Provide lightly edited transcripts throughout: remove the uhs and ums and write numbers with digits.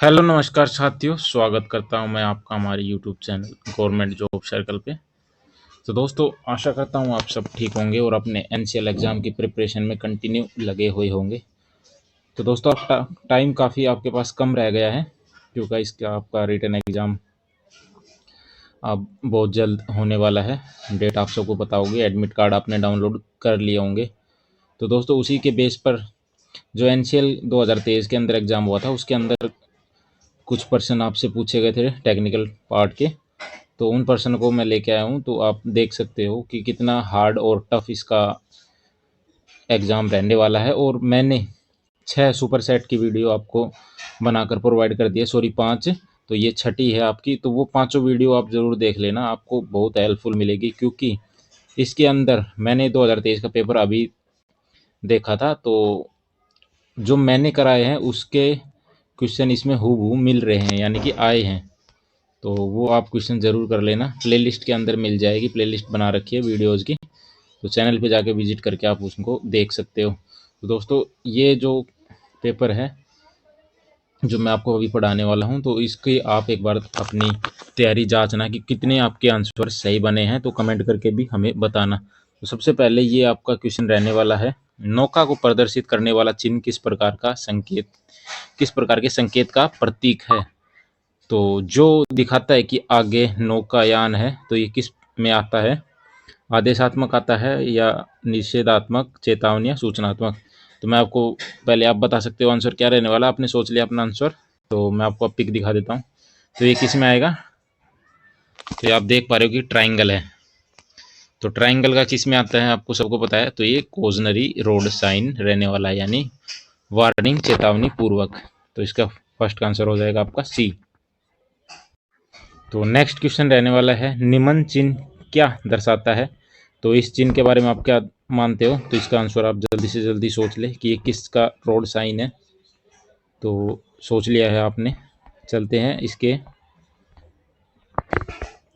Hello नमस्कार साथियों, स्वागत करता हूं मैं आपका हमारे YouTube channel government job circle पे। तो दोस्तों, आशा करता हूं आप सब ठीक होंगे और अपने एनसीएल एग्ज़ाम की प्रिपरेशन में कंटिन्यू लगे हुए होंगे। तो दोस्तों, टाइम काफ़ी आपके पास कम रह गया है क्योंकि इसका आपका रिटन एग्ज़ाम अब बहुत जल्द होने वाला है। डेट आप सबको पता होगी, एडमिट कार्ड आपने डाउनलोड कर लिए होंगे। तो दोस्तों, उसी के बेस पर जो एनसीएल 2023 के अंदर एग्ज़ाम हुआ था उसके अंदर कुछ प्रश्न आपसे पूछे गए थे टेक्निकल पार्ट के। तो उन प्रश्न को मैं लेके आया हूँ, तो आप देख सकते हो कि कितना हार्ड और टफ इसका एग्ज़ाम रहने वाला है। और मैंने 6 सुपर सेट की वीडियो आपको बनाकर प्रोवाइड कर दी है, सॉरी 5। तो ये छठी है आपकी, तो वो पांचों वीडियो आप ज़रूर देख लेना, आपको बहुत हेल्पफुल मिलेगी। क्योंकि इसके अंदर मैंने 2023 का पेपर अभी देखा था, तो जो मैंने कराए हैं उसके क्वेश्चन इसमें हूबहू मिल रहे हैं, यानी कि आए हैं। तो वो आप क्वेश्चन ज़रूर कर लेना, प्लेलिस्ट के अंदर मिल जाएगी, प्लेलिस्ट बना रखी है वीडियोज़ की। तो चैनल पे जाके विजिट करके आप उसको देख सकते हो। तो दोस्तों, ये जो पेपर है जो मैं आपको अभी पढ़ाने वाला हूँ, तो इसकी आप एक बार अपनी तैयारी जांचना कि कितने आपके आंसर सही बने हैं, तो कमेंट करके भी हमें बताना। तो सबसे पहले ये आपका क्वेश्चन रहने वाला है, नौका को प्रदर्शित करने वाला चिन्ह किस प्रकार के संकेत का प्रतीक है। तो जो दिखाता है कि आगे नौकायान है, तो ये किस में आता है, आदेशात्मक आता है या निषेधात्मक, चेतावनी या सूचनात्मक। तो मैं आपको पहले आप बता सकते हो आंसर क्या रहने वाला। आपने सोच लिया अपना आंसर, तो मैं आपको पिक दिखा देता हूँ। तो ये किस में आएगा, तो ये आप देख पा रहे हो कि ट्राइंगल है। तो ट्राइंगल का किस में आता है आपको सबको पता है, तो ये कॉजनरी रोड साइन रहने वाला है, यानी वार्निंग, चेतावनी पूर्वक। तो इसका फर्स्ट का आंसर हो जाएगा आपका सी। तो नेक्स्ट क्वेश्चन रहने वाला है, निम्न चिन्ह क्या दर्शाता है। तो इस चिन्ह के बारे में आप क्या मानते हो, तो इसका आंसर आप जल्दी से जल्दी सोच ले कि ये किसका रोड साइन है। तो सोच लिया है आपने, चलते हैं इसके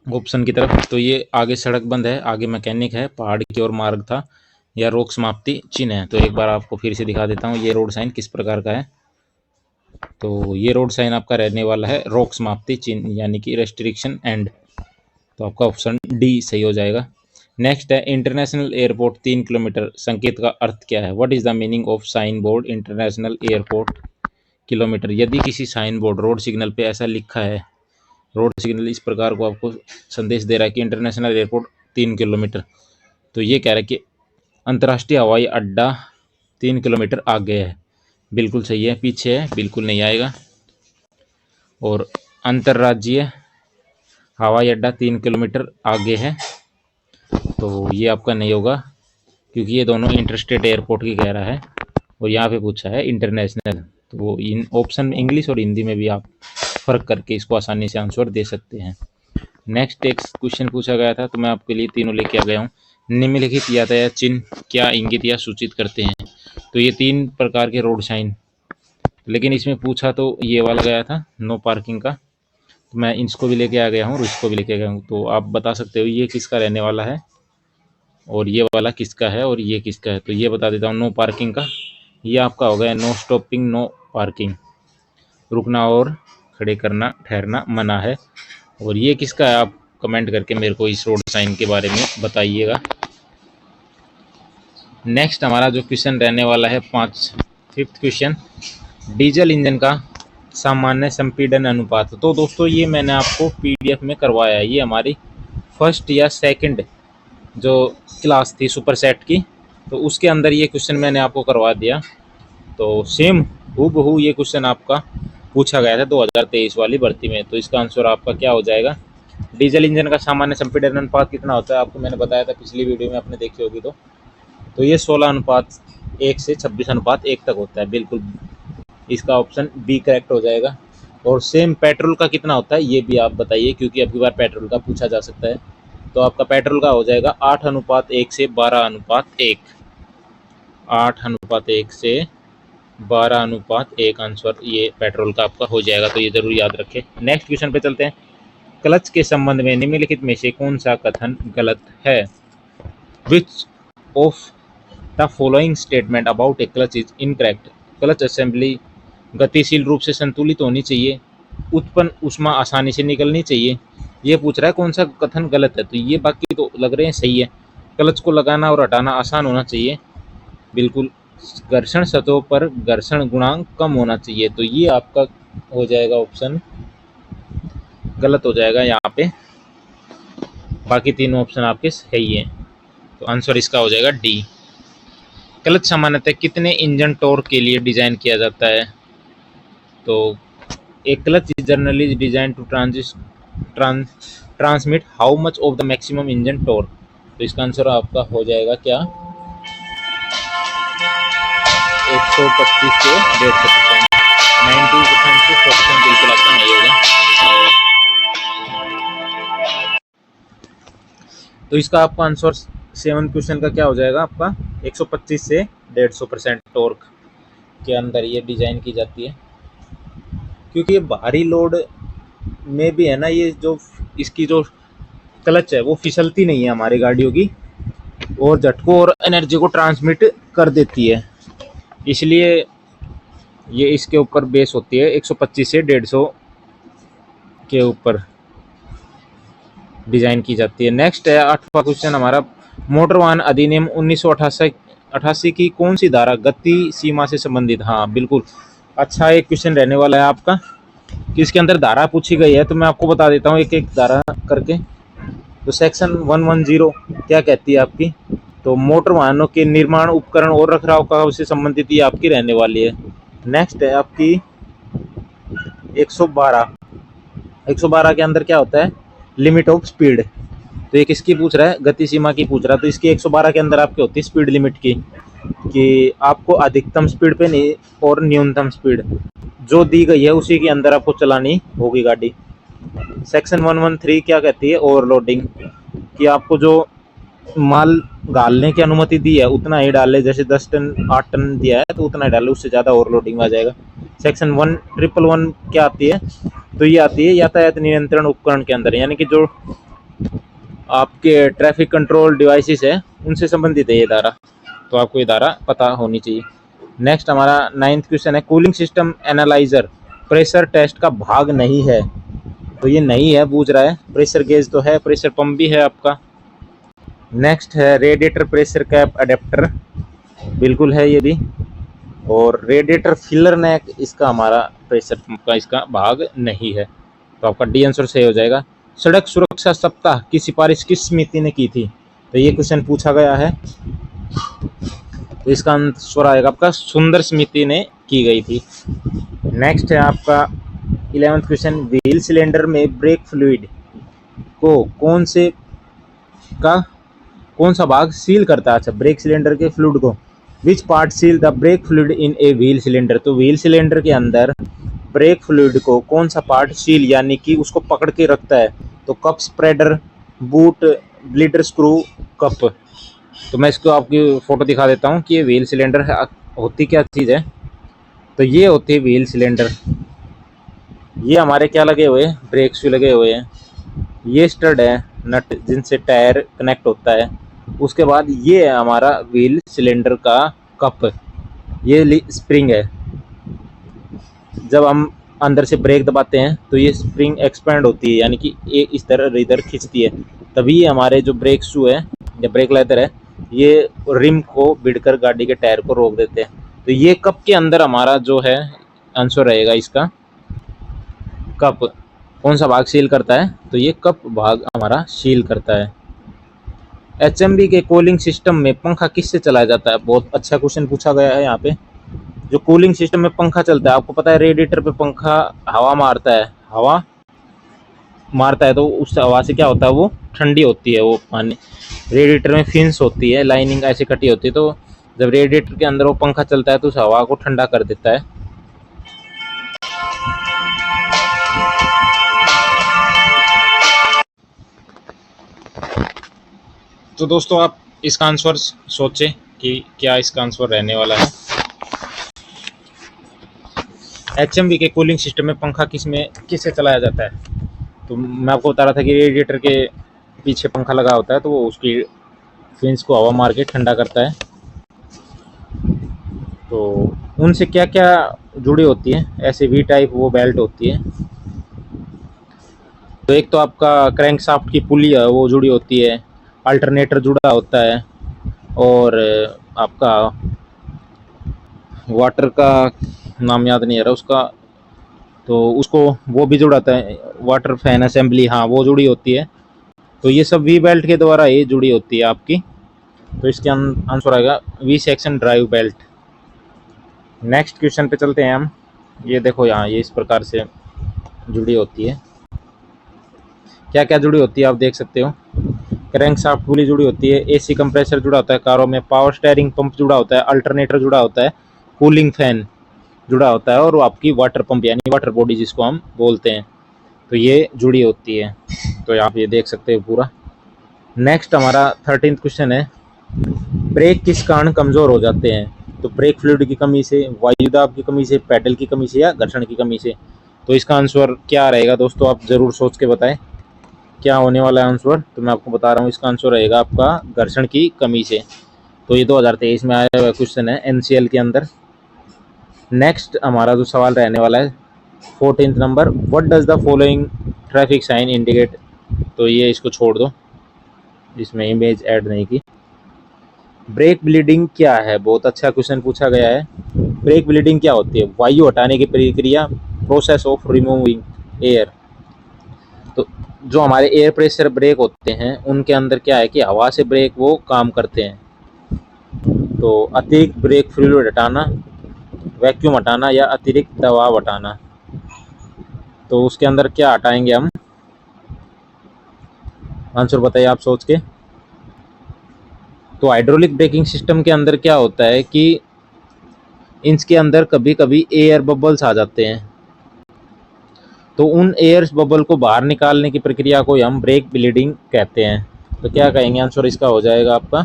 ऑप्शन की तरफ। तो ये आगे सड़क बंद है, आगे मैकेनिक है, पहाड़ की ओर मार्ग था, या रोक समाप्ति चिन्ह है। तो एक बार आपको फिर से दिखा देता हूँ ये रोड साइन किस प्रकार का है। तो ये रोड साइन आपका रहने वाला है रोक समाप्ति चिन्ह, यानी कि रेस्ट्रिक्शन एंड। तो आपका ऑप्शन डी सही हो जाएगा। नेक्स्ट है, इंटरनेशनल एयरपोर्ट 3 किलोमीटर संकेत का अर्थ क्या है। What is the meaning of sine board international airport kilometre. यदि किसी साइन बोर्ड रोड सिग्नल पे ऐसा लिखा है, रोड सिग्नल इस प्रकार को आपको संदेश दे रहा है कि इंटरनेशनल एयरपोर्ट 3 किलोमीटर, तो ये कह रहा है कि अंतर्राष्ट्रीय हवाई अड्डा 3 किलोमीटर आगे है। बिल्कुल सही है, पीछे है बिल्कुल नहीं आएगा। और अंतर्राज्यीय हवाई अड्डा 3 किलोमीटर आगे है, तो ये आपका नहीं होगा, क्योंकि ये दोनों इंटरस्टेट एयरपोर्ट की कह रहा है और यहाँ पे पूछा है इंटरनेशनल। तो वो इन ऑप्शन इंग्लिश और हिंदी में भी आप फर्क करके इसको आसानी से आंसर दे सकते हैं। नेक्स्ट एक क्वेश्चन पूछा गया था, तो मैं आपके लिए तीनों लेके आ गया हूँ। निम्नलिखित यातायात चिन्ह क्या इंगित या सूचित करते हैं। तो ये 3 प्रकार के रोड साइन, लेकिन इसमें पूछा तो ये वाला गया था नो पार्किंग का, तो मैं इसको भी लेके आ गया हूँ और इसको भी लेके आ गया हूँ। तो आप बता सकते हो ये किसका रहने वाला है और ये वाला किसका है और ये किसका है। तो ये बता देता हूँ, नो पार्किंग का ये आपका हो गया नो स्टॉपिंग नो पार्किंग, रुकना और खड़े करना ठहरना मना है। और ये किसका है, आप कमेंट करके मेरे को इस रोड साइन के बारे में बताइएगा। नेक्स्ट हमारा जो क्वेश्चन रहने वाला है फिफ्थ क्वेश्चन, डीजल इंजन का सामान्य संपीड़न अनुपात। तो दोस्तों, ये मैंने आपको पीडीएफ में करवाया है, ये हमारी फर्स्ट या सेकंड जो क्लास थी सुपर सेट की, तो उसके अंदर ये क्वेश्चन मैंने आपको करवा दिया। तो सेम हूबहू ये क्वेश्चन आपका पूछा गया था 2023 वाली भर्ती में। तो इसका आंसर आपका क्या हो जाएगा, डीजल इंजन का सामान्य संपीड़न अनुपात कितना होता है, आपको मैंने बताया था पिछली वीडियो में, आपने देखी होगी। तो ये 16:1 से 26:1 तक होता है, बिल्कुल इसका ऑप्शन बी करेक्ट हो जाएगा। और सेम पेट्रोल का कितना होता है ये भी आप बताइए, क्योंकि अब की बार पेट्रोल का पूछा जा सकता है। तो आपका पेट्रोल का हो जाएगा 8:1 से 12:1, 8:1 से 12:1 आंसर ये पेट्रोल का आपका हो जाएगा। तो ये जरूर याद रखें। नेक्स्ट क्वेश्चन पे चलते हैं, क्लच के संबंध में निम्नलिखित में से कौन सा कथन गलत है। Which of the following statement about A clutch is incorrect. Clutch assembly गतिशील रूप से संतुलित होनी चाहिए, उत्पन्न ऊष्मा आसानी से निकलनी चाहिए। ये पूछ रहा है कौन सा कथन गलत है, तो ये बाकी तो लग रहे हैं सही है। क्लच को लगाना और हटाना आसान होना चाहिए, बिल्कुल। घर्षण सतहों पर घर्षण गुणांक कम होना चाहिए, तो ये आपका हो जाएगा ऑप्शन गलत हो जाएगा यहाँ पे। बाकी तीनों ऑप्शन आपके सही हैं, तो आंसर इसका हो जाएगा डी। क्लच सामान्यतः कितने इंजन टॉर्क के लिए डिजाइन किया जाता है? तो एक clutch is generally design to transmit how much of the maximum engine torque. तो इसका आंसर आपका हो जाएगा क्या? 125 से 150%। 90% से 100% बिल्कुल आपका नहीं होगा। तो इसका आपका आंसर 7 क्वेश्चन का क्या हो जाएगा आपका? 125 से 150% टॉर्क के अंदर ये डिजाइन की जाती है, क्योंकि ये भारी लोड में भी है ना, ये जो इसकी जो क्लच है वो फिसलती नहीं है हमारी गाड़ियों की, और झटकों और एनर्जी को ट्रांसमिट कर देती है, इसलिए ये इसके ऊपर बेस होती है 125 से 150 के ऊपर डिजाइन की जाती है। नेक्स्ट है 8वां क्वेश्चन हमारा, मोटर वाहन अधिनियम 1988 की कौन सी धारा गति सीमा से संबंधित? हाँ बिल्कुल, अच्छा एक क्वेश्चन रहने वाला है आपका कि इसके अंदर धारा पूछी गई है, तो मैं आपको बता देता हूँ एक एक धारा करके। तो सेक्शन 110 क्या कहती है आपकी? तो मोटर वाहनों के निर्माण, उपकरण और रखरखाव से संबंधित ये आपकी रहने वाली है। नेक्स्ट है आपकी 112 के अंदर क्या होता है? Limit of speed. तो ये किसकी पूछ रहा है? गति सीमा की पूछ रहा है। तो इसकी 112 के अंदर आपकी होती है स्पीड लिमिट की, कि आपको अधिकतम स्पीड पे नहीं और न्यूनतम स्पीड जो दी गई है उसी के अंदर आपको चलानी होगी गाड़ी। सेक्शन 113 क्या कहती है? ओवरलोडिंग, कि आपको जो माल डालने की अनुमति दी है उतना ही डाले, जैसे 10 टन 8 टन दिया है तो उतना ही डाले, उससे ज़्यादा ओवरलोडिंग आ जाएगा। सेक्शन 1111 क्या आती है? तो ये आती है यातायात नियंत्रण उपकरण के अंदर, यानी कि जो आपके ट्रैफिक कंट्रोल डिवाइसेस है उनसे संबंधित है ये धारा, तो आपको ये धारा पता होनी चाहिए। नेक्स्ट हमारा 9th क्वेश्चन है, cooling system analyser pressure test का भाग नहीं है? तो ये नहीं है पूछ रहा है। प्रेशर गेज तो है, प्रेशर पंप भी है आपका। नेक्स्ट है रेडिएटर प्रेशर कैप अडेप्टर, बिल्कुल है ये भी। और रेडिएटर फिलर नेक इसका हमारा प्रेशर पंप का इसका भाग नहीं है, तो आपका डी आंसर सही हो जाएगा। सड़क सुरक्षा सप्ताह की सिफारिश किस समिति ने की थी? तो ये क्वेश्चन पूछा गया है, तो इसका आंसर आएगा आपका सुंदर समिति ने की गई थी। नेक्स्ट है आपका 11th क्वेश्चन, व्हील सिलेंडर में ब्रेक फ्लूइड को कौन सा भाग सील करता है? अच्छा, ब्रेक सिलेंडर के फ्लूइड को। Which part seal the brake fluid in a wheel cylinder? तो व्हील सिलेंडर के अंदर ब्रेक फ्लूइड को कौन सा पार्ट सील यानी कि उसको पकड़ के रखता है? तो cup spreader, boot, bleeder screw, cup. तो मैं इसको आपकी फोटो दिखा देता हूँ कि ये व्हील सिलेंडर है, होती क्या चीज़ है। तो ये होती है व्हील सिलेंडर। ये हमारे क्या लगे हुए हैं? ब्रेक शू लगे हुए हैं। ये स्टड है, नट जिनसे टायर कनेक्ट होता है। उसके बाद ये है हमारा व्हील सिलेंडर का कप, ये स्प्रिंग है। जब हम अंदर से ब्रेक दबाते हैं तो ये स्प्रिंग एक्सपेंड होती है, यानी कि ये इस तरह इधर खींचती है, तभी हमारे जो ब्रेक शू है या ब्रेक लेदर है ये रिम को भिड़कर गाड़ी के टायर को रोक देते हैं। तो ये कप के अंदर हमारा जो है आंसर रहेगा इसका कप। कौन सा भाग सील करता है? तो ये कप भाग हमारा सील करता है। एचएमबी के कूलिंग सिस्टम में पंखा किससे चलाया जाता है? बहुत अच्छा क्वेश्चन पूछा गया है यहाँ पे। जो कूलिंग सिस्टम में पंखा चलता है, आपको पता है रेडिएटर पे पंखा हवा मारता है तो उस हवा से क्या होता है? वो ठंडी होती है। वो पानी रेडिएटर में फिन्स होती है, लाइनिंग ऐसे कटी होती है, तो जब रेडिएटर के अंदर वो पंखा चलता है तो उस हवा को ठंडा कर देता है। तो दोस्तों आप इसका आंसर सोचें कि क्या इसका आंसर रहने वाला है। एचएमवी के कूलिंग सिस्टम में पंखा किससे चलाया जाता है? तो मैं आपको बता रहा था कि रेडिएटर के पीछे पंखा लगा होता है, तो वो उसकी फिन्स को हवा मार के ठंडा करता है। तो उनसे क्या क्या जुड़ी होती है, ऐसे वी टाइप वो बेल्ट होती है। तो एक तो आपका क्रैंकशाफ्ट की पुली है वो जुड़ी होती है, अल्टरनेटर जुड़ा होता है, और आपका वाटर का नाम याद नहीं आ रहा उसका, तो उसको वो भी जुड़ाता है, वाटर फैन असेंबली, हाँ वो जुड़ी होती है। तो ये सब वी बेल्ट के द्वारा ये जुड़ी होती है आपकी। तो इसके आंसर आएगा V section drive belt. Next question पे चलते हैं हम। ये देखो यहाँ ये इस प्रकार से जुड़ी होती है, क्या क्या जुड़ी होती है आप देख सकते हो। क्रैंकशाफ्ट पुली जुड़ी होती है, एसी कंप्रेसर जुड़ा होता है कारों में, पावर स्टीयरिंग पंप जुड़ा होता है, अल्टरनेटर जुड़ा होता है, कूलिंग फैन जुड़ा होता है, और आपकी वाटर पंप यानी वाटर बॉडी जिसको हम बोलते हैं, तो ये जुड़ी होती है। तो आप ये देख सकते हो पूरा। नेक्स्ट हमारा 13th क्वेश्चन है, ब्रेक किस कारण कमज़ोर हो जाते हैं? तो ब्रेक फ्लूइड की कमी से, वायु दाब की कमी से, पेडल की कमी से, या घर्षण की कमी से। तो इसका आंसर क्या रहेगा दोस्तों, आप ज़रूर सोच के बताएं क्या होने वाला है आंसर। तो मैं आपको बता रहा हूँ, इसका आंसर रहेगा आपका घर्षण की कमी से। तो ये 2023 में आया हुआ क्वेश्चन है एनसीएल के अंदर। नेक्स्ट हमारा जो सवाल रहने वाला है 14th number, what does the following traffic sign indicate? तो ये इसको छोड़ दो, इसमें इमेज ऐड नहीं की। ब्रेक ब्लीडिंग क्या है? बहुत अच्छा क्वेश्चन पूछा गया है। ब्रेक ब्लीडिंग क्या होती है? वायु हटाने की प्रक्रिया, प्रोसेस ऑफ रिमूविंग एयर। तो जो हमारे एयर प्रेशर ब्रेक होते हैं उनके अंदर क्या है कि हवा से ब्रेक वो काम करते हैं। तो अतिरिक्त ब्रेक फ्लूइड हटाना, वैक्यूम हटाना, या अतिरिक्त दबाव हटाना। तो उसके अंदर क्या हटाएंगे हम? आंसर बताइए आप सोच के। तो हाइड्रोलिक ब्रेकिंग सिस्टम के अंदर क्या होता है कि इसके अंदर कभी कभी एयर बबल्स आ जाते हैं, तो उन एयर बबल को बाहर निकालने की प्रक्रिया को हम ब्रेक ब्लीडिंग कहते हैं। तो क्या कहेंगे आंसर इसका हो जाएगा आपका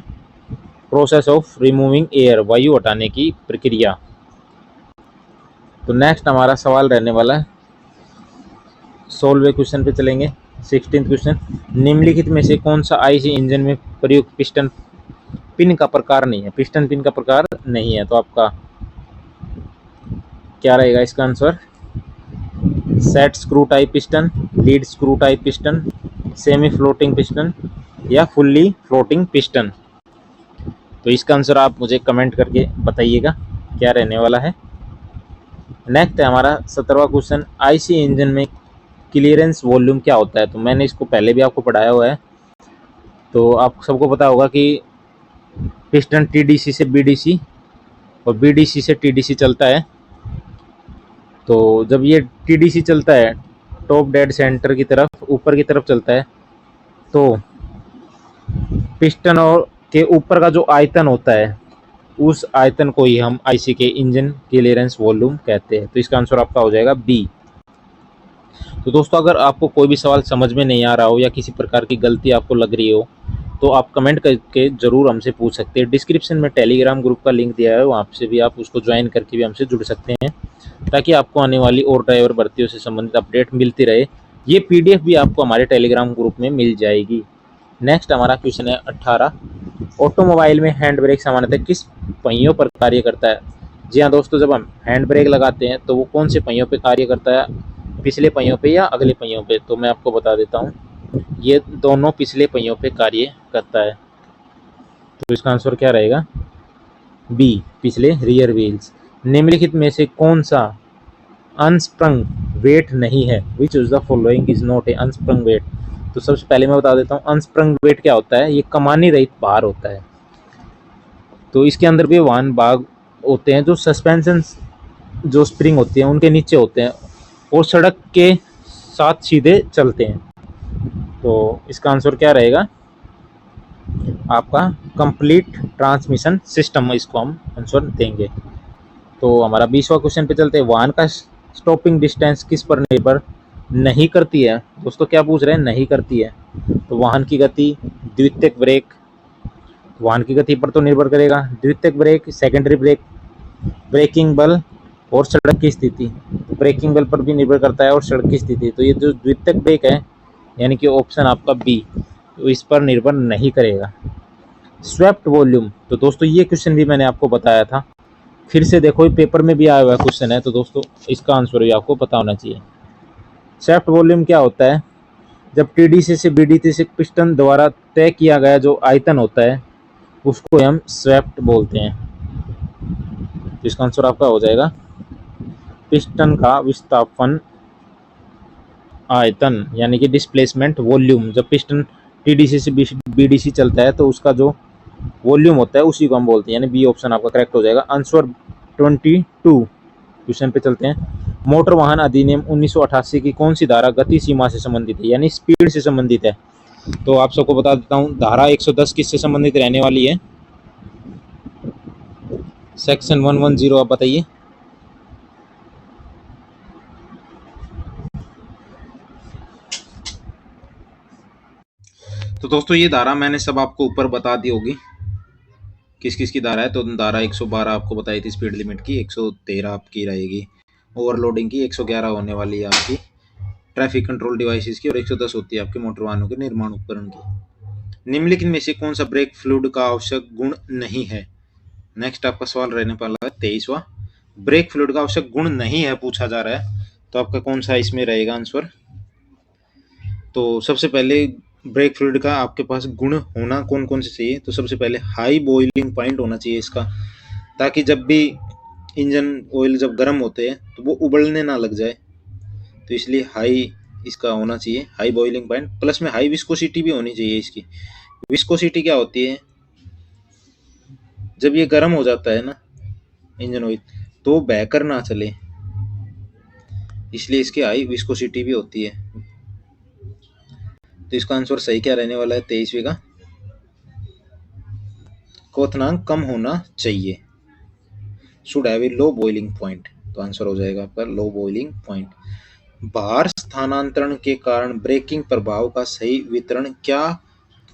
प्रोसेस ऑफ रिमूविंग एयर, वायु हटाने की प्रक्रिया। तो नेक्स्ट हमारा सवाल रहने वाला है 16वें क्वेश्चन पे चलेंगे। 16th क्वेश्चन, निम्नलिखित में से कौन सा आईसी इंजन में प्रयुक्त पिस्टन पिन का प्रकार नहीं है? पिस्टन पिन का प्रकार नहीं है, तो आपका क्या रहेगा इसका answer? Set screw type piston, lead screw type piston, semi floating piston, या फुल्ली फ्लोटिंग पिस्टन। तो इसका आंसर आप मुझे कमेंट करके बताइएगा क्या रहने वाला है। नेक्स्ट है हमारा 17वां क्वेश्चन, आईसी इंजन में क्लियरेंस वॉल्यूम क्या होता है? तो मैंने इसको पहले भी आपको पढ़ाया हुआ है। तो आप सबको पता होगा कि पिस्टन टीडीसी से बीडीसी और बीडीसी से टीडीसी चलता है। तो जब ये टीडीसी चलता है, टॉप डेड सेंटर की तरफ ऊपर की तरफ चलता है, तो पिस्टन और के ऊपर का जो आयतन होता है उस आयतन को ही हम आईसी के इंजन क्लियरेंस वॉल्यूम कहते हैं। तो इसका आंसर आपका हो जाएगा बी। तो दोस्तों अगर आपको कोई भी सवाल समझ में नहीं आ रहा हो या किसी प्रकार की गलती आपको लग रही हो तो आप कमेंट करके ज़रूर हमसे पूछ सकते हैं। डिस्क्रिप्शन में टेलीग्राम ग्रुप का लिंक दिया है, वहाँ से भी आप उसको ज्वाइन करके भी हमसे जुड़ सकते हैं, ताकि आपको आने वाली और ड्राइवर भर्तियों से संबंधित अपडेट मिलती रहे। ये पीडीएफ भी आपको हमारे टेलीग्राम ग्रुप में मिल जाएगी। नेक्स्ट हमारा क्वेश्चन है 18, ऑटोमोबाइल में हैंड ब्रेक सामान्यतः किस पहियों पर कार्य करता है? जी हाँ दोस्तों, जब हम हैंड ब्रेक लगाते हैं तो वो कौन से पहियों पर कार्य करता है, पिछले पहियों पे या अगले पहियों पे? तो मैं आपको बता देता हूँ, ये दोनों पिछले पहियों पे कार्य करता है। तो इसका आंसर क्या रहेगा? बी, पिछले रियर व्हील्स। निम्नलिखित में से कौन सा अनस्प्रंग वेट नहीं है? Which is the following is not a unsprung weight? तो सबसे पहले मैं बता देता हूँ अनस्प्रंग वेट क्या होता है। ये कमानी रहित भार होता है। तो इसके अंदर भी वाहन भाग होते हैं जो सस्पेंशन जो स्प्रिंग होती है उनके नीचे होते हैं और सड़क के साथ सीधे चलते हैं। तो इसका आंसर क्या रहेगा आपका? कंप्लीट ट्रांसमिशन सिस्टम, इसको हम आंसर देंगे। तो हमारा 20वां क्वेश्चन पे चलते हैं, वाहन का स्टॉपिंग डिस्टेंस किस पर निर्भर नहीं करती है? दोस्तों क्या पूछ रहे हैं? नहीं करती है। तो वाहन की गति, द्वितीयक ब्रेक, वाहन की गति पर तो निर्भर करेगा, द्वितीयक ब्रेक, सेकेंडरी ब्रेक, ब्रेकिंग बल और सड़क की स्थिति। ब्रेकिंग बल पर भी निर्भर करता है और सड़क की स्थिति। तो ये जो द्वितीयक ब्रेक है यानी कि ऑप्शन आपका बी, तो इस पर निर्भर नहीं करेगा। स्वेप्ट वॉल्यूम, तो दोस्तों ये क्वेश्चन भी मैंने आपको बताया था फिर से देखो, ये पेपर में भी आया हुआ क्वेश्चन है, तो दोस्तों इसका आंसर भी आपको पता होना चाहिए। शाफ्ट वॉल्यूम क्या होता है? जब टीडीसी से बीडीसी से पिस्टन द्वारा तय किया गया जो आयतन होता है उसको हम स्वेप्ट बोलते हैं। तो इसका आंसर आपका हो जाएगा पिस्टन का विस्थापन आयतन, यानी कि डिस्प्लेसमेंट वॉल्यूम। जब पिस्टन टीडीसी से बीडीसी चलता है तो उसका जो वॉल्यूम होता है उसी को हम बोलते हैं, यानी बी ऑप्शन आपका करेक्ट हो जाएगा। आंसर 22 क्वेश्चन पे चलते हैं। मोटर वाहन अधिनियम 1988 की कौन सी धारा गति सीमा से संबंधित है, यानी स्पीड से संबंधित है? तो आप सबको बता देता हूँ, धारा 110 किससे संबंधित रहने वाली है? सेक्शन 110, आप बताइए। तो दोस्तों ये धारा मैंने सब आपको ऊपर बता दी होगी किस किस की धारा है। तो धारा 112 आपको बताई थी स्पीड लिमिट की, 113 आपकी रहेगी ओवरलोडिंग की, 111 होने वाली है आपकी ट्रैफिक कंट्रोल डिवाइसेस की, और 110 होती है आपके मोटर वाहनों के निर्माण उपकरण की। निम्नलिखित में से कौन सा ब्रेक फ्लूइड का आवश्यक गुण नहीं है? नेक्स्ट आपका सवाल रहने वाला है 23वां। ब्रेक फ्लूइड का आवश्यक गुण नहीं है पूछा जा रहा है, तो आपका कौन सा इसमें रहेगा आंसर? तो सबसे पहले ब्रेक फ्लूइड का आपके पास गुण होना कौन कौन से चाहिए? तो सबसे पहले हाई बॉइलिंग पॉइंट होना चाहिए इसका, ताकि जब भी इंजन ऑयल जब गर्म होते हैं तो वो उबलने ना लग जाए, तो इसलिए हाई इसका होना चाहिए, हाई बॉइलिंग पॉइंट। प्लस में हाई विस्कोसिटी भी होनी चाहिए इसकी। विस्कोसिटी क्या होती है? जब ये गर्म हो जाता है ना इंजन ऑयल, तो बहकर ना चले, इसलिए इसकी हाई विस्कोसिटी भी होती है। तो इसका आंसर सही क्या रहने वाला है 23वीं का? क्वथनांक कम होना चाहिए, should have a low boiling point. तो आंसर हो जाएगा आपका लो बॉइलिंग पॉइंट। भार स्थानांतरण के कारण ब्रेकिंग प्रभाव का सही वितरण क्या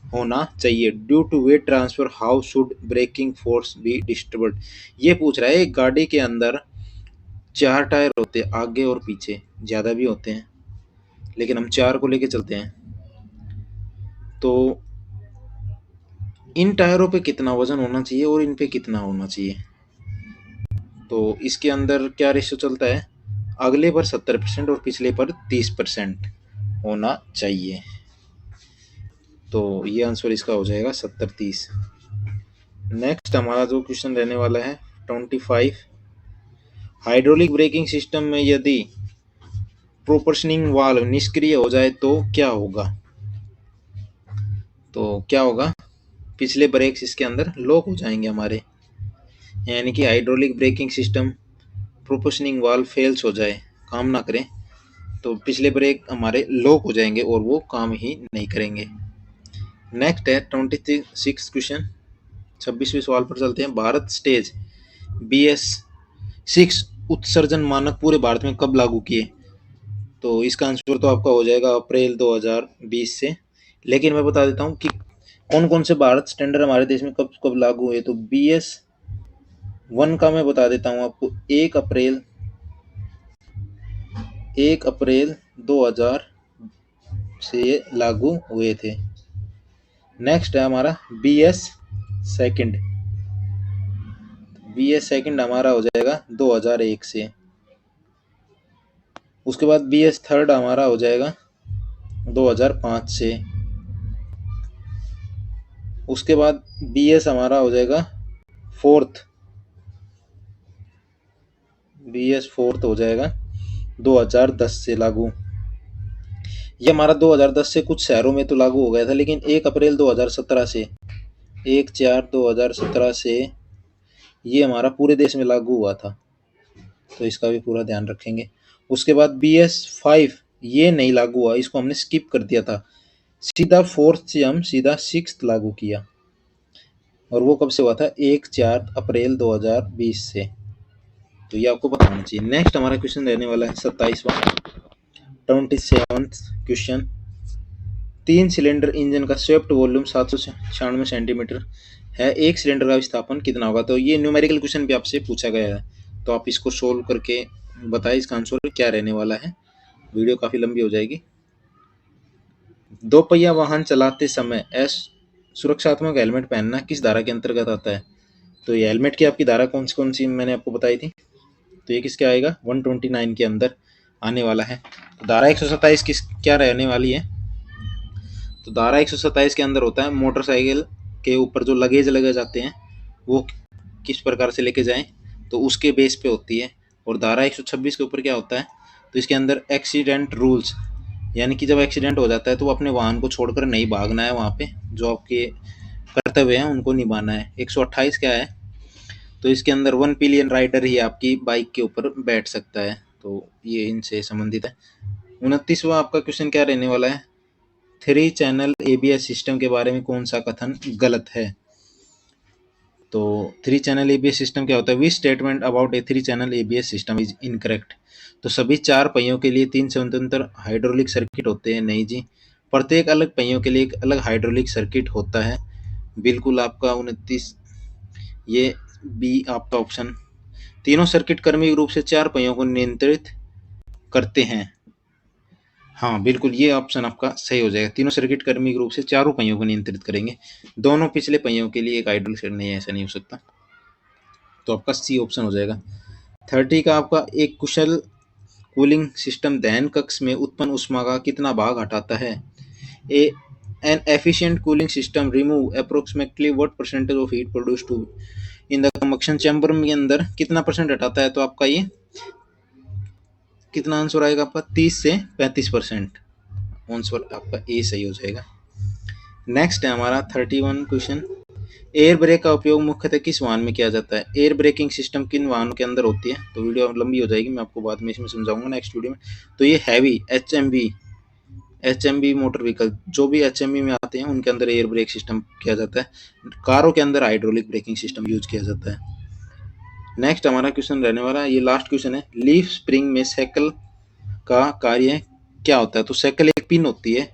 होना चाहिए? Due to weight transfer how should braking force be distributed? ये पूछ रहा है, एक गाड़ी के अंदर 4 टायर होते हैं, आगे और पीछे, ज़्यादा भी होते हैं, लेकिन हम 4 को लेके चलते हैं। तो इन टायरों पे कितना वजन होना चाहिए और इन पे कितना होना चाहिए? तो इसके अंदर क्या रेशियो चलता है? अगले पर 70% और पिछले पर 30% होना चाहिए। तो ये आंसर इसका हो जाएगा 70-30। नेक्स्ट हमारा जो क्वेश्चन रहने वाला है 25। हाइड्रोलिक ब्रेकिंग सिस्टम में यदि प्रोपोर्शनिंग वाल्व निष्क्रिय हो जाए तो क्या होगा? तो क्या होगा? पिछले ब्रेक्स इसके अंदर लॉक हो जाएंगे हमारे, यानी कि hydraulic braking system proportioning valve fails हो जाए, काम ना करें, तो पिछले ब्रेक हमारे लॉक हो जाएंगे और वो काम ही नहीं करेंगे। नेक्स्ट है 26 क्वेश्चन, 26वें सवाल पर चलते हैं। भारत स्टेज BS6 उत्सर्जन मानक पूरे भारत में कब लागू किए? तो इसका आंसर तो आपका हो जाएगा अप्रैल 2020 से। लेकिन मैं बता देता हूँ कि कौन कौन से भारत स्टैंडर्ड हमारे देश में कब कब लागू हुए। तो BS1 का मैं बता देता हूँ आपको, 1 अप्रैल 2000 से ये लागू हुए थे। नेक्स्ट है हमारा BS2। BS2 हमारा हो जाएगा 2001 से। उसके बाद BS3 हमारा हो जाएगा 2005 से। उसके बाद BS हमारा हो जाएगा फोर्थ, BS4 हो जाएगा 2010 से लागू। ये हमारा 2010 से कुछ शहरों में तो लागू हो गया था, लेकिन 1 अप्रैल 2017 से, 1/4/2017 से ये हमारा पूरे देश में लागू हुआ था, तो इसका भी पूरा ध्यान रखेंगे। उसके बाद BS5 ये नहीं लागू हुआ, इसको हमने स्किप कर दिया था, सीधा फोर्थ से हम सीधा 6th लागू किया, और वो कब से हुआ था? 1/4 अप्रैल 2020 से। तो ये आपको पता होना चाहिए। नेक्स्ट हमारा क्वेश्चन रहने वाला है 27वां, 27th क्वेश्चन। 3 सिलेंडर इंजन का स्वेप्ट वॉल्यूम 796 सेंटीमीटर है, एक सिलेंडर का विस्थापन कितना होगा? तो ये न्यूमेरिकल क्वेश्चन भी आपसे पूछा गया है, तो आप इसको सोल्व करके बताइए इसका आंसर क्या रहने वाला है। वीडियो काफ़ी लंबी हो जाएगी। 2 पहिया वाहन चलाते समय सुरक्षात्मक हेलमेट पहनना किस धारा के अंतर्गत आता है? तो ये हेलमेट की आपकी धारा कौन सी मैंने आपको बताई थी, तो ये किसके आएगा 129 के अंदर आने वाला है। तो धारा 127 किस क्या रहने वाली है, तो धारा 127 के अंदर होता है मोटरसाइकिल के ऊपर जो लगेज लगे जाते हैं वो किस प्रकार से लेके जाएं, तो उसके बेस पे होती है। और धारा 126 के ऊपर क्या होता है, तो इसके अंदर एक्सीडेंट रूल्स, यानी कि जब एक्सीडेंट हो जाता है तो अपने वाहन को छोड़कर नहीं भागना है, वहाँ पे जो आपके कर्तव्य हैं उनको निभाना है। 128 क्या है, तो इसके अंदर 1 पिलियन राइडर ही आपकी बाइक के ऊपर बैठ सकता है, तो ये इनसे संबंधित है। 29वां आपका क्वेश्चन क्या रहने वाला है, 3 चैनल ABS सिस्टम के बारे में कौन सा कथन गलत है। तो 3 चैनल ABS सिस्टम क्या होता है, which statement about A 3 channel ABS system is incorrect. तो सभी 4 पहियों के लिए 3 स्वतंत्र हाइड्रोलिक सर्किट होते हैं, नहीं जी, प्रत्येक अलग पहियों के लिए एक अलग हाइड्रोलिक सर्किट होता है, बिल्कुल आपका 29 ये बी आपका ऑप्शन। तीनों सर्किट क्रमिक रूप से 4 पहियों को नियंत्रित करते हैं, हाँ बिल्कुल ये ऑप्शन आपका सही हो जाएगा। तीनों सर्किट क्रमिक रूप से चारों पहियों को नियंत्रित करेंगे, दोनों पिछले पहियों के लिए एक हाइड्रोलिक सर्किट नहीं है, ऐसा नहीं हो सकता, तो आपका सी ऑप्शन हो जाएगा। 30 का आपका एक कुशल कूलिंग सिस्टम दहन कक्ष में उत्पन्न ऊष्मा का कितना भाग हटाता है। An efficient cooling system remove approximately what percentage of heat produced to in the combustion chamber के अंदर कितना परसेंट हटाता है, तो आपका ये कितना आंसर आएगा आपका 30 से 35%, आंसर आपका ए सही हो जाएगा। नेक्स्ट है हमारा 31 क्वेश्चन, एयर ब्रेक का उपयोग मुख्यतः किस वाहन में किया जाता है। एयर ब्रेकिंग सिस्टम किन वाहनों के अंदर होती है, तो वीडियो लंबी हो जाएगी, मैं आपको बाद में इसमें समझाऊंगा नेक्स्ट वीडियो में। तो ये हैवी HMV मोटर व्हीकल, जो भी HMV में आते हैं उनके अंदर एयर ब्रेक सिस्टम किया जाता है। कारों के अंदर हाइड्रोलिक ब्रेकिंग सिस्टम यूज किया जाता है। नेक्स्ट हमारा क्वेश्चन रहने वाला है, ये लास्ट क्वेश्चन है, लीफ स्प्रिंग में साइकिल का कार्य क्या होता है। तो साइकिल एक पिन होती है,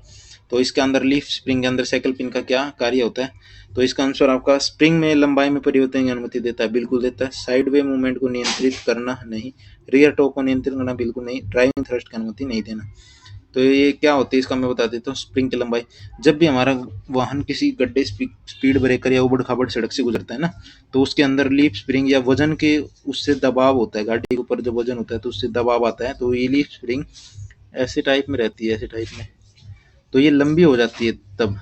तो इसके अंदर लीफ स्प्रिंग के अंदर साइकिल पिन का क्या कार्य होता है, तो इसका आंसर आपका स्प्रिंग में लंबाई में परिवर्तन की अनुमति देता है, बिल्कुल देता है। साइड वे मूवमेंट को नियंत्रित करना नहीं, रियर टॉ को नियंत्रित करना बिल्कुल नहीं, ड्राइविंग थ्रस्ट की अनुमति नहीं देना। तो ये क्या होती है इसका मैं बता देता हूँ। स्प्रिंग की लंबाई, जब भी हमारा वाहन किसी गड्ढे स्पीड ब्रेकर या उबड़ खाबड़ सड़क से गुजरता है ना, तो उसके अंदर लीफ स्प्रिंग या वजन के उससे दबाव होता है, गाड़ी के ऊपर जब वजन होता है तो उससे दबाव आता है, तो ये लीफ स्प्रिंग ऐसे टाइप में रहती है, ऐसे टाइप में, तो ये लंबी हो जाती है तब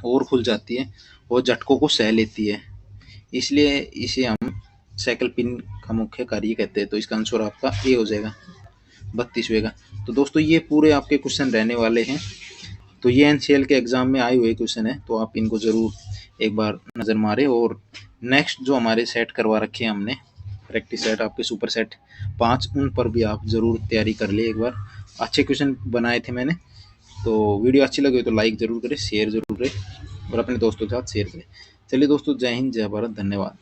और खुल जाती है और झटकों को सह लेती है, इसलिए इसे हम साइकिल पिन का मुख्य कार्य कहते हैं। तो इसका आंसर आपका ए हो जाएगा 32वें का। तो दोस्तों ये पूरे आपके क्वेश्चन रहने वाले हैं, तो ये NCL के एग्जाम में आए हुए क्वेश्चन है, तो आप इनको जरूर एक बार नज़र मारें। और नेक्स्ट जो हमारे सेट करवा रखे हैं हमने प्रैक्टिस सेट आपके सुपर सेट 5, उन पर भी आप ज़रूर तैयारी कर ले एक बार, अच्छे क्वेश्चन बनाए थे मैंने। तो वीडियो अच्छी लगे तो लाइक ज़रूर करें, शेयर ज़रूर करें और अपने दोस्तों के साथ शेयर करें। चलिए दोस्तों, जय हिंद, जय भारत, धन्यवाद।